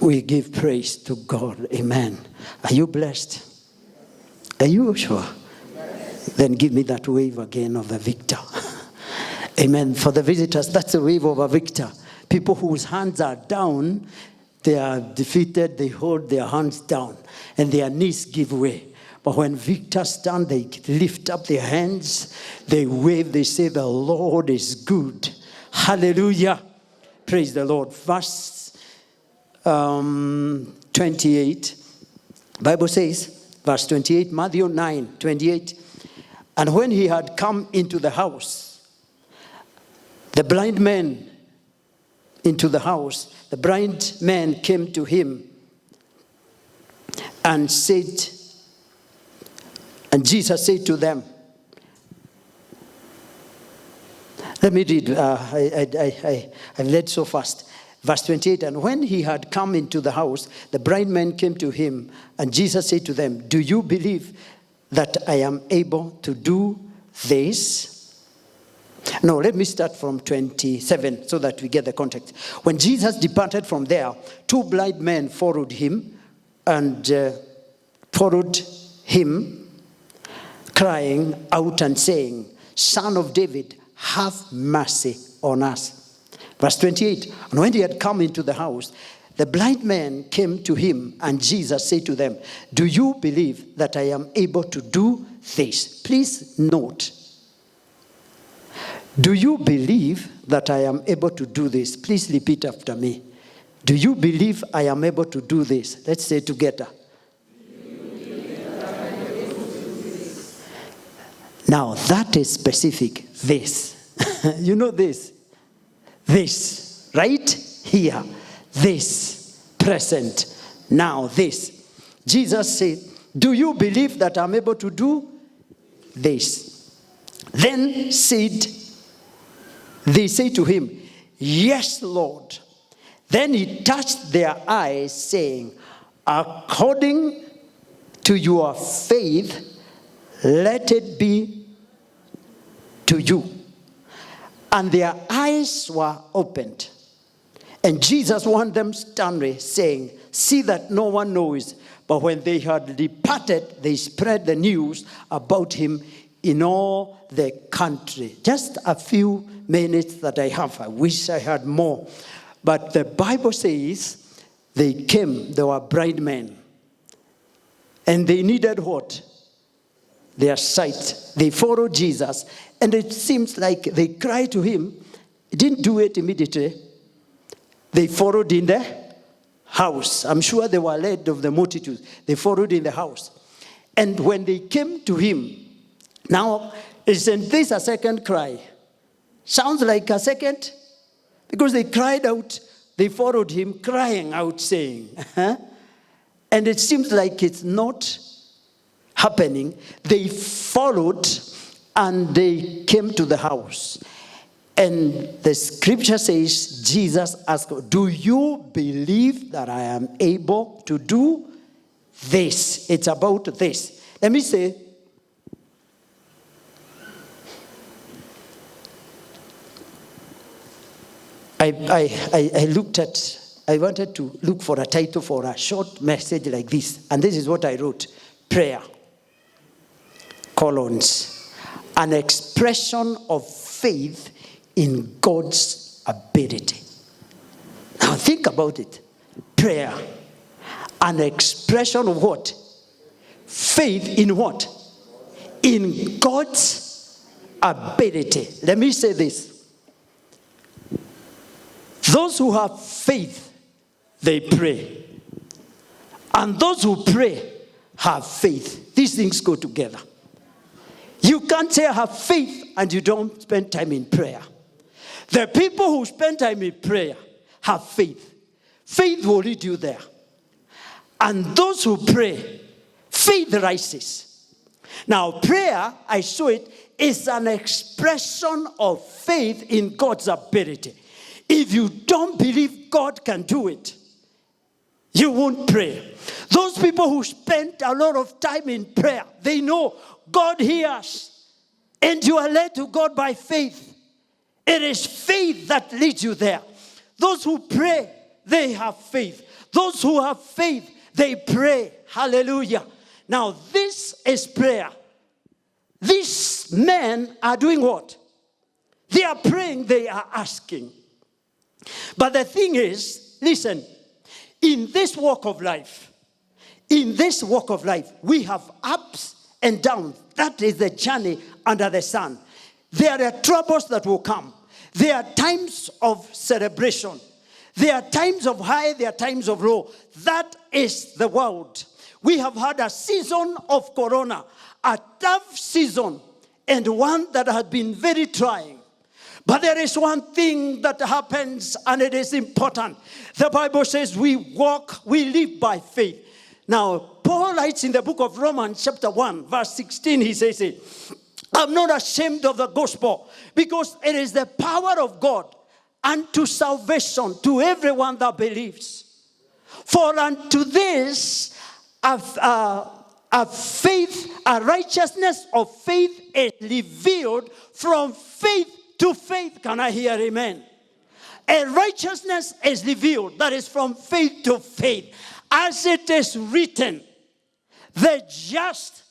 We give praise to God. Amen. Are you blessed? Are you sure? Then give me that wave again of the victor. Amen. For the visitors, that's a wave of a victor. People whose hands are down, they are defeated, they hold their hands down, and their knees give way. But when victors stand, they lift up their hands, they wave, they say, the Lord is good. Hallelujah. Praise the Lord. Verse 28, Bible says, verse 28, Matthew 9:28. And when he had come into the house, the blind man came to him and said, and Jesus said to them, let me read, I read so fast. Verse 28, and when he had come into the house, the blind man came to him, and Jesus said to them, do you believe that I am able to do this? No, let me start from 27 so that we get the context. When Jesus departed from there, two blind men followed him, crying out and saying, Son of David, have mercy on us. Verse 28, and when he had come into the house, the blind man came to him, and Jesus said to them, do you believe that I am able to do this? Please note, do you believe that I am able to do this? Please repeat after me. Do you believe I am able to do this? Let's say together. Now that is specific. This. You know this. This. Right? Here. This. Present. Now this. Jesus said, do you believe that I'm able to do this? Then they say to him, yes, Lord. Then he touched their eyes, saying, according to your faith, let it be to you. And their eyes were opened. And Jesus warned them sternly, saying, see that no one knows. But when they had departed, they spread the news about him in all the country. Just a few minutes that I have. I wish I had more. But the Bible says they were blind men. And they needed what? Their sight. They followed Jesus. And it seems like they cried to him. He didn't do it immediately. They followed in the house. I'm sure they were led of the multitude. They followed in the house. And when they came to him, now, isn't this a second cry? Sounds like a second? Because they cried out, they followed him, crying out, saying, and it seems like it's not happening. They followed and they came to the house. And the scripture says, Jesus asked, do you believe that I am able to do this? It's about this. Let me say, I wanted to look for a title for a short message like this. And this is what I wrote. Prayer. Colons. An expression of faith in God's ability. Now think about it. Prayer. An expression of what? Faith in what? In God's ability. Let me say this. Those who have faith, they pray. And those who pray have faith. These things go together. You can't say I have faith and you don't spend time in prayer. The people who spend time in prayer have faith. Faith will lead you there. And those who pray, faith rises. Now prayer, I saw it, is an expression of faith in God's ability. If you don't believe God can do it, you won't pray. Those people who spend a lot of time in prayer, they know God hears. And you are led to God by faith. It is faith that leads you there. Those who pray, they have faith. Those who have faith, they pray. Hallelujah. Now, this is prayer. These men are doing what? They are praying, they are asking. But the thing is, listen, in this walk of life, we have ups and downs. That is the journey under the sun. There are troubles that will come. There are times of celebration. There are times of high, there are times of low. That is the world. We have had a season of corona, a tough season, and one that has been very trying. But there is one thing that happens, and it is important. The Bible says we live by faith. Now, Paul writes in the book of Romans chapter 1, verse 16, he says, I'm not ashamed of the gospel, because it is the power of God unto salvation to everyone that believes. For unto this, a righteousness of faith is revealed from faith to faith. Can I hear amen? A righteousness is revealed that is from faith to faith. As it is written, the just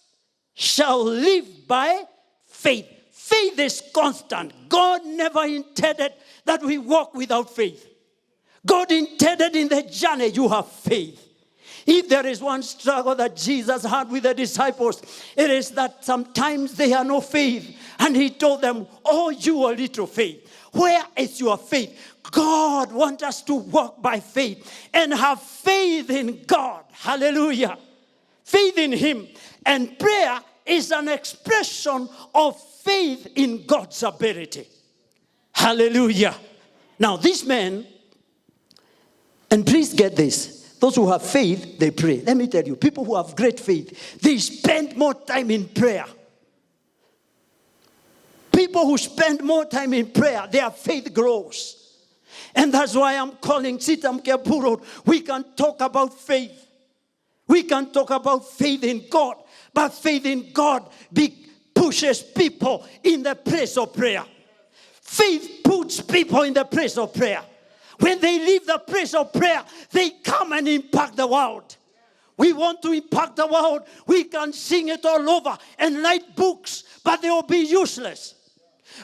shall live by faith. Faith is constant. God never intended that we walk without faith. God intended in the journey you have faith. If there is one struggle that Jesus had with the disciples, it is that sometimes they have no faith. And he told them, oh, you a little faith. Where is your faith? God wants us to walk by faith and have faith in God. Hallelujah. Faith in him. And prayer is an expression of faith in God's ability. Hallelujah. Now, these men, and please get this, those who have faith, they pray. Let me tell you, people who have great faith, they spend more time in prayer. People who spend more time in prayer, their faith grows. And that's why I'm calling Sitam Kiapuro. We can talk about faith. We can talk about faith in God. But faith in God pushes people in the place of prayer. Faith puts people in the place of prayer. When they leave the place of prayer, they come and impact the world. We want to impact the world. We can sing it all over and write books, but they will be useless.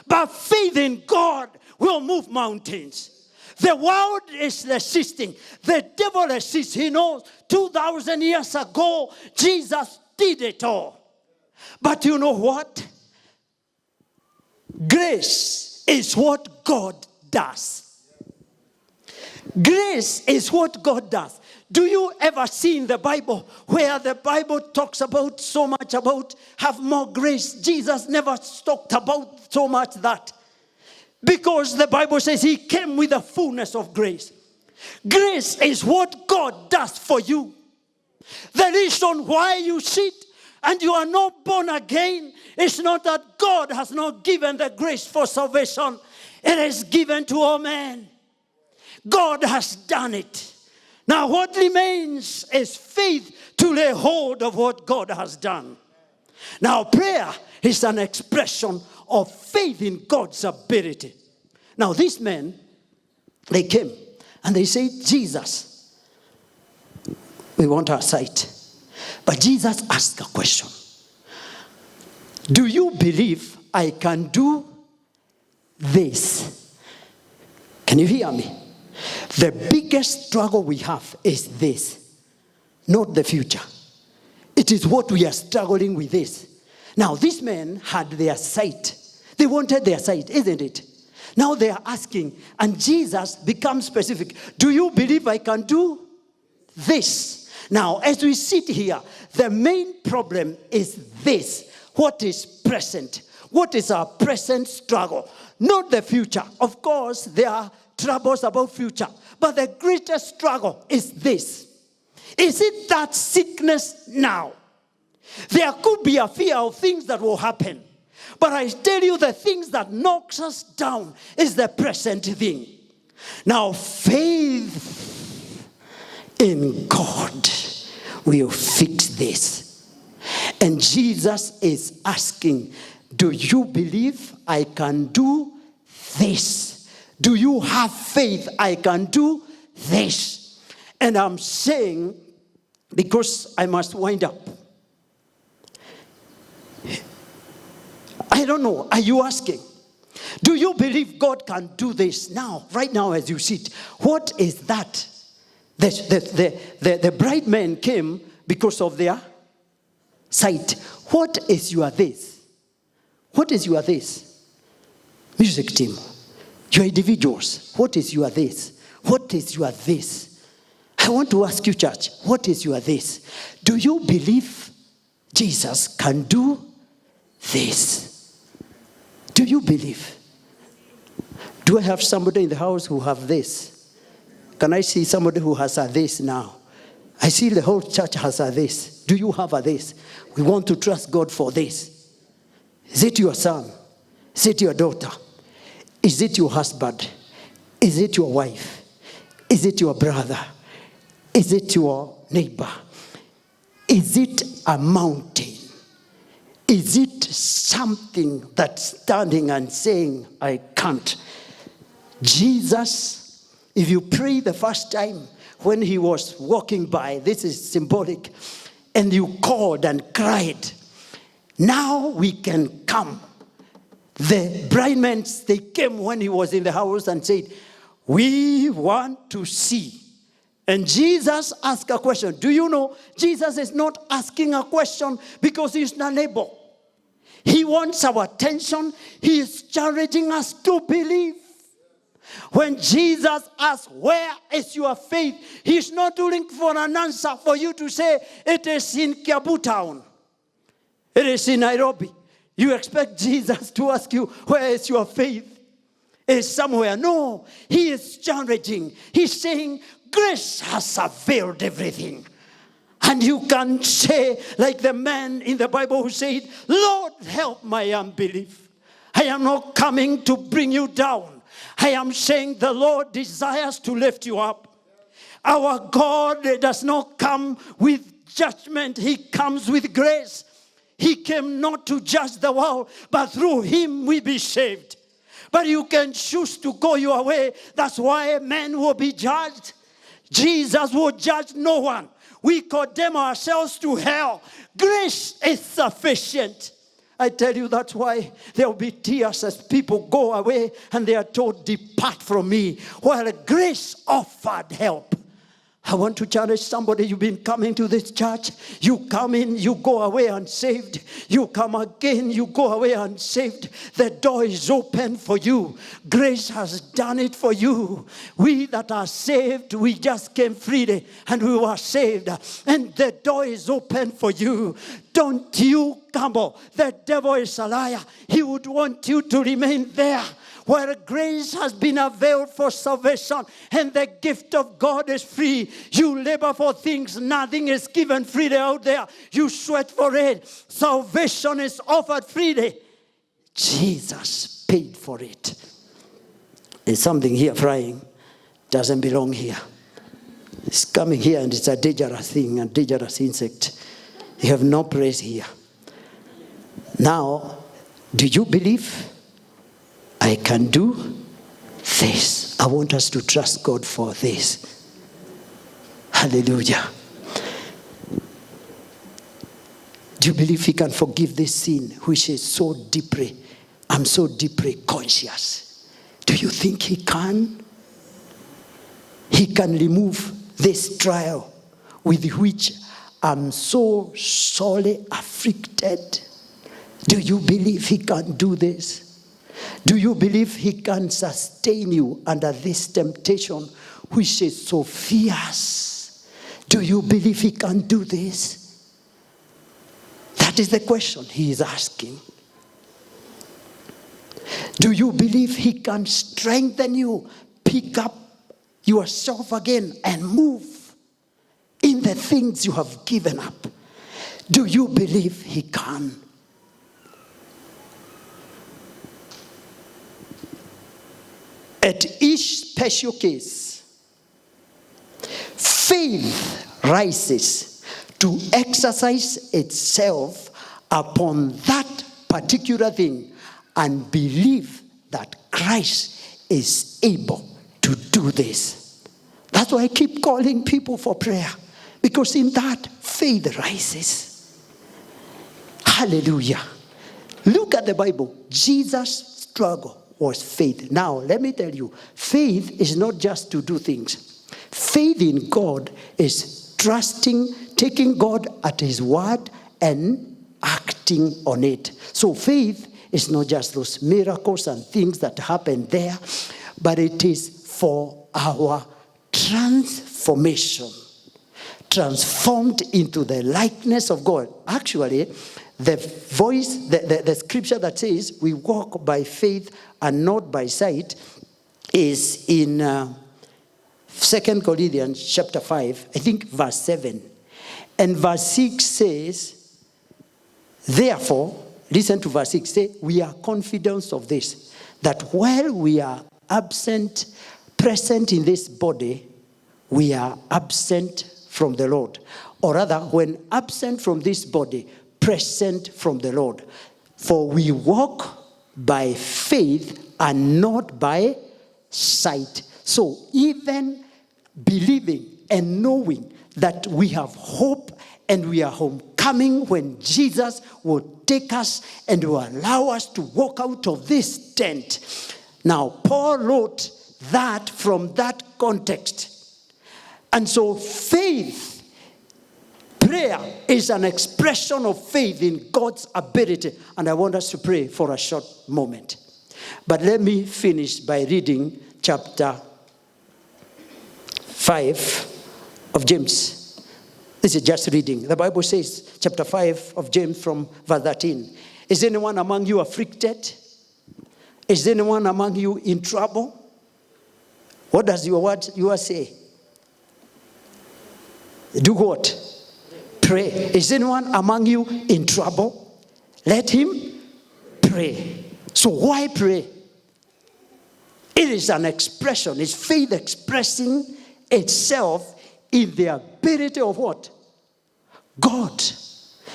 But faith in God will move mountains. The world is resisting. The devil resists. He knows 2,000 years ago, Jesus did it all. But you know what? Grace is what God does. Grace is what God does. Do you ever see in the Bible where the Bible talks about so much about have more grace? Jesus never talked about so much that. Because the Bible says he came with the fullness of grace. Grace is what God does for you. The reason why you sit and you are not born again is not that God has not given the grace for salvation. It is given to all men. God has done it. Now what remains is faith to lay hold of what God has done. Now prayer is an expression of faith in God's ability. Now these men, they came and they said, Jesus, we want our sight. But Jesus asked a question. Do you believe I can do this? Can you hear me? The biggest struggle we have is this, not the future. It is what we are struggling with this. Now, these men had their sight. They wanted their sight, isn't it? Now they are asking, and Jesus becomes specific. Do you believe I can do this? Now, as we sit here, the main problem is this. What is present? What is our present struggle? Not the future. Of course, there are troubles about future. But the greatest struggle is this. Is it that sickness now? There could be a fear of things that will happen. But I tell you, the things that knocks us down is the present thing. Now, faith in God will fix this. And Jesus is asking, do you believe I can do this? Do you have faith I can do this? And I'm saying, because I must wind up. I don't know. Are you asking? Do you believe God can do this now, right now as you sit? What is that? The bright men came because of their sight. What is your this? What is your this? Music team. Your individuals. What is your this? What is your this? I want to ask you, church, what is your this? Do you believe Jesus can do this? Do you believe? Do I have somebody in the house who have this? Can I see somebody who has a this now? I see the whole church has a this. Do you have a this? We want to trust God for this. Is it your son? Is it your daughter? Is it your husband? Is it your wife? Is it your brother? Is it your neighbor? Is it a mountain? Is it something that's standing and saying, I can't? Jesus, if you pray the first time when he was walking by, this is symbolic, and you called and cried, now we can come. The blind men, they came when he was in the house and said, we want to see. And Jesus asked a question. Do you know, Jesus is not asking a question because he's unable. He wants our attention. He is challenging us to believe. When Jesus asks, where is your faith? He's not looking for an answer for you to say, it is in Kiambu town. It is in Nairobi. You expect Jesus to ask you, where is your faith? It's somewhere. No, he is challenging. He's saying, grace has availed everything. And you can say, like the man in the Bible who said, Lord, help my unbelief. I am not coming to bring you down. I am saying the Lord desires to lift you up. Our God does not come with judgment. He comes with grace. He came not to judge the world, but through him we be saved. But you can choose to go your way. That's why men will be judged. Jesus will judge no one. We condemn ourselves to hell. Grace is sufficient. I tell you, that's why there will be tears as people go away and they are told, depart from me, while grace offered help. I want to challenge somebody. You've been coming to this church. You come in, you go away unsaved. You come again, you go away unsaved. The door is open for you. Grace has done it for you. We that are saved, we just came freely and we were saved. And the door is open for you. Don't you gamble. The devil is a liar. He would want you to remain there, where grace has been availed for salvation and the gift of God is free. You labor for things, nothing is given freely out there. You sweat for it. Salvation is offered freely. Jesus paid for it. There's something here flying. Doesn't belong here. It's coming here and it's a dangerous thing, a dangerous insect. You have no place here. Now, do you believe I can do this? I want us to trust God for this. Hallelujah. Do you believe he can forgive this sin, which is so deeply, I'm so deeply conscious? Do you think he can? He can remove this trial with which I'm so sorely afflicted. Do you believe he can do this? Do you believe he can sustain you under this temptation which is so fierce? Do you believe he can do this? That is the question he is asking. Do you believe he can strengthen you, pick up yourself again and move in the things you have given up? Do you believe he can? At each special case, faith rises to exercise itself upon that particular thing and believe that Christ is able to do this. That's why I keep calling people for prayer. Because in that, faith rises. Hallelujah. Look at the Bible. Jesus' struggle was faith. Now, let me tell you, faith is not just to do things. Faith in God is trusting, taking God at his word and acting on it. So faith is not just those miracles and things that happen there, but it is for our transformation. Transformed into the likeness of God. Actually, the scripture that says we walk by faith and not by sight is in 2 Corinthians chapter 5, I think verse 7. And verse 6 says, therefore, listen to verse 6, say, we are confident of this, that while we are present in this body, we are absent from the Lord. Or rather, when absent from this body, present from the Lord. For we walk by faith and not by sight. So even believing and knowing that we have hope and we are homecoming when Jesus will take us and will allow us to walk out of this tent. Now, Paul wrote that from that context. And so faith, prayer is an expression of faith in God's ability. And I want us to pray for a short moment. But let me finish by reading chapter 5 of James. This is just reading. The Bible says, chapter 5 of James from verse 13. Is anyone among you afflicted? Is anyone among you in trouble? What does your word say? Do what? Pray. Is anyone among you in trouble? Let him pray. So why pray? It is an expression. It's faith expressing itself in the ability of what? God.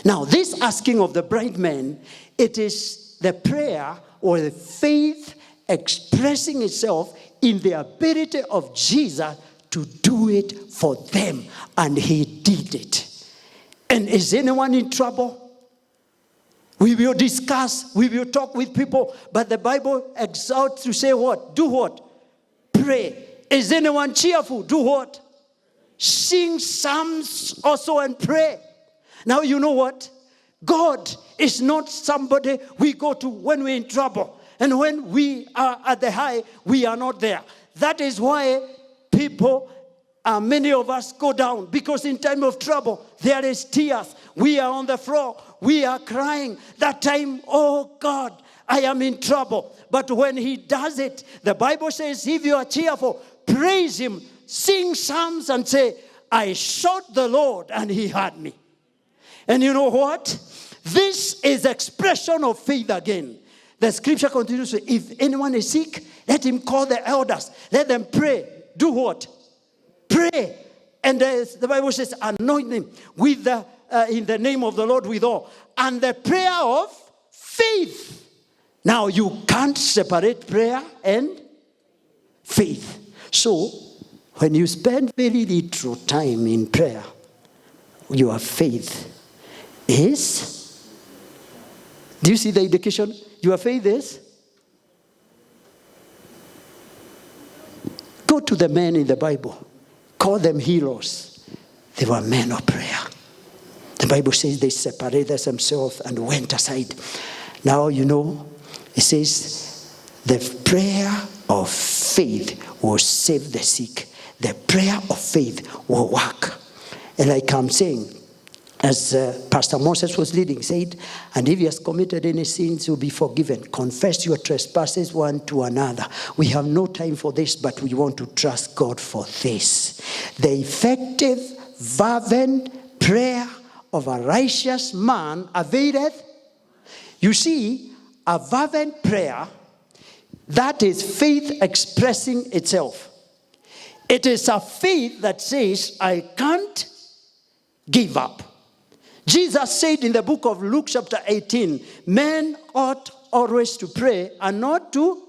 Now, this asking of the blind man, it is the prayer or the faith expressing itself in the ability of Jesus to do it for them. And he did it. And is anyone in trouble? We will discuss, we will talk with people, but the Bible exalts to say what? Do what? Pray. Is anyone cheerful? Do what? Sing psalms also and pray. Now you know what? God is not somebody we go to when we're in trouble. And when we are at the high, we are not there. That is why many of us go down. Because in time of trouble, there is tears. We are on the floor. We are crying. That time, oh God, I am in trouble. But when he does it, the Bible says, if you are cheerful, praise him, sing psalms and say, I sought the Lord and he heard me. And you know what? This is expression of faith again. The scripture continues to say, if anyone is sick, let him call the elders. Let them pray. Do what? Pray. And the Bible says, anoint him with in the name of the Lord with all. And the prayer of faith. Now, you can't separate prayer and faith. So, when you spend very little time in prayer, your faith is, do you see the indication? Your faith is, go to the men in the Bible, call them heroes. They were men of prayer. The Bible says they separated themselves and went aside. Now, you know, it says the prayer of faith will save the sick. The prayer of faith will work. And like I'm saying, as Pastor Moses was leading, said, and if he has committed any sins, will be forgiven. Confess your trespasses one to another. We have no time for this, but we want to trust God for this. The effective, fervent prayer of a righteous man availeth. You see, a fervent prayer, that is faith expressing itself. It is a faith that says, I can't give up. Jesus said in the book of Luke chapter 18, men ought always to pray and not to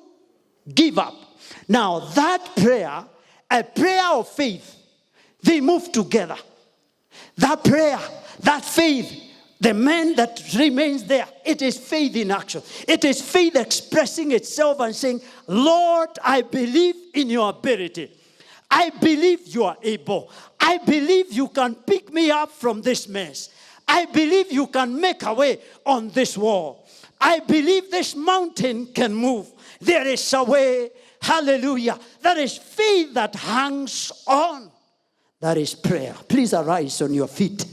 give up. Now that prayer a prayer of faith, they move together. That prayer, that faith, the man that remains there, it is faith in action. It is faith expressing itself and saying, Lord, I believe in your ability. I believe you are able. I believe you can pick me up from this mess. I believe you can make a way on this wall. I believe this mountain can move. There is a way. Hallelujah. That is faith that hangs on. That is prayer. Please arise on your feet.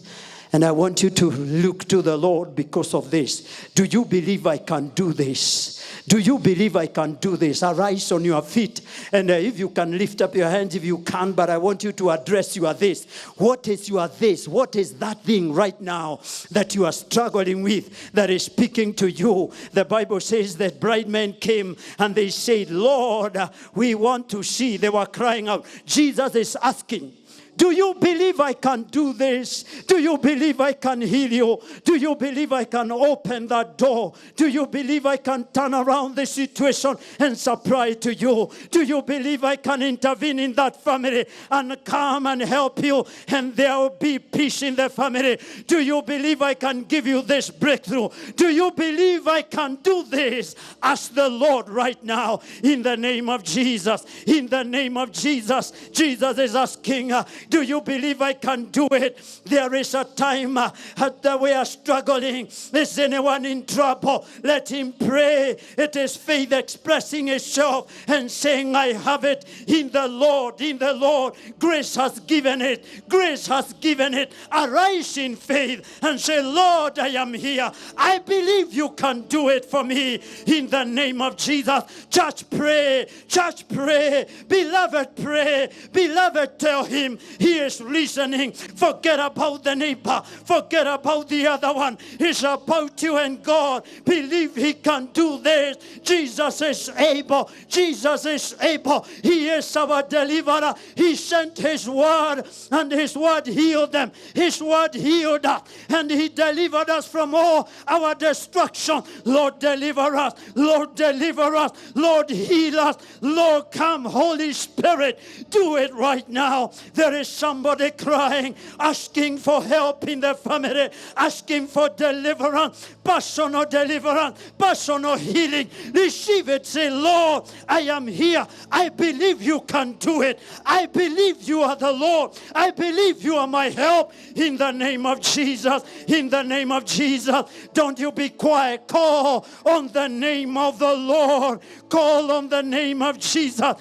And I want you to look to the Lord because of this. Do you believe I can do this? Do you believe I can do this? Arise on your feet. And if you can lift up your hands if you can. But I want you to address your this. What is your this? What is that thing right now that you are struggling with that is speaking to you? The Bible says that bride men came and they said, Lord, we want to see. They were crying out. Jesus is asking, do you believe I can do this? Do you believe I can heal you? Do you believe I can open that door? Do you believe I can turn around the situation and supply to you? Do you believe I can intervene in that family and come and help you and there will be peace in the family? Do you believe I can give you this breakthrough? Do you believe I can do this? Ask the Lord right now in the name of Jesus. In the name of Jesus. Jesus is asking, do you believe I can do it? There is a time that we are struggling. Is anyone in trouble? Let him pray. It is faith expressing itself and saying, I have it in the Lord. In the Lord. Grace has given it. Grace has given it. Arise in faith and say, Lord, I am here. I believe you can do it for me in the name of Jesus. Church, pray. Church, pray. Beloved, pray. Beloved, tell him, he is listening. Forget about the neighbor. Forget about the other one. It's about you and God. Believe he can do this. Jesus is able. Jesus is able. He is our deliverer. He sent his word and his word healed them. His word healed us and he delivered us from all our destruction. Lord, deliver us. Lord, deliver us. Lord, heal us. Lord, come, Holy Spirit. Do it right now. There is somebody crying, asking for help in the family, asking for deliverance, personal deliverance, personal healing. Receive it. Say, Lord, I am here. I believe you can do it. I believe you are the Lord. I believe you are my help in the name of Jesus. In the name of Jesus. Don't you be quiet. Call on the name of the Lord. Call on the name of Jesus.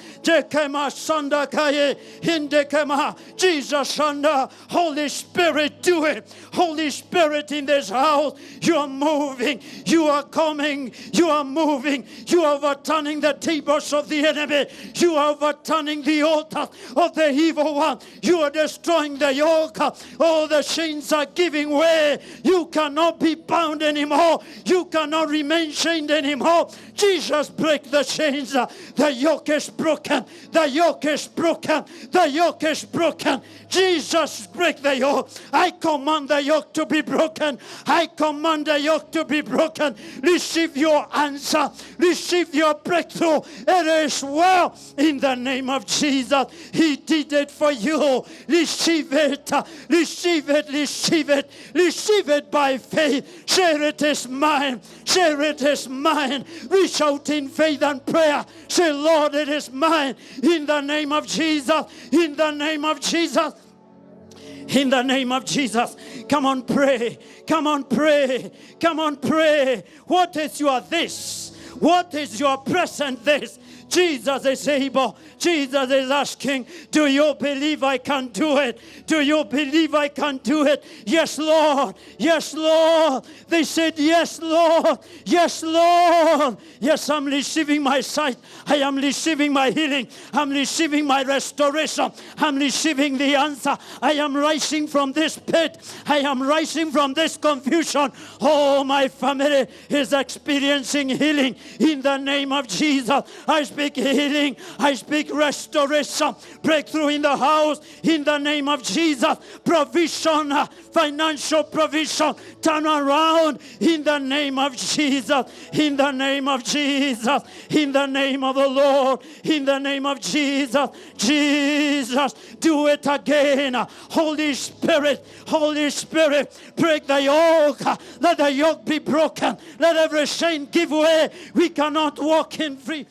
Jesus, Holy Spirit, do it. Holy Spirit in this house, you are moving, you are coming, you are moving, you are overturning the tables of the enemy, you are overturning the altar of the evil one, you are destroying the yoke. All the chains are giving way. You cannot be bound anymore. You cannot remain chained anymore. Jesus, break the chains. The yoke is broken. The yoke is broken. The yoke is broken. Jesus, break the yoke. I command the yoke to be broken. I command the yoke to be broken. Receive your answer. Receive your breakthrough. It is well in the name of Jesus. He did it for you. Receive it. Receive it. Receive it. Receive it by faith. Share it is mine. Share it is mine. Reach out in faith and prayer. Say, Lord, it is mine. In the name of Jesus. In the name of Jesus. In the name of Jesus. Come on, pray. Come on, pray. Come on, pray. What is your this? What is your present this? Jesus is able. Jesus is asking, do you believe I can do it? Do you believe I can do it? Yes, Lord. Yes, Lord. They said, yes, Lord. Yes, Lord. Yes, I'm receiving my sight. I am receiving my healing. I'm receiving my restoration. I'm receiving the answer. I am rising from this pit. I am rising from this confusion. Oh, my family is experiencing healing in the name of Jesus. I speak healing. I speak restoration. Breakthrough in the house in the name of Jesus. Provision, financial provision. Turn around in the name of Jesus. In the name of Jesus. In the name of the Lord. In the name of Jesus. Jesus, do it again. Holy Spirit, break the yoke. Let the yoke be broken. Let every chain give way. We cannot walk in free.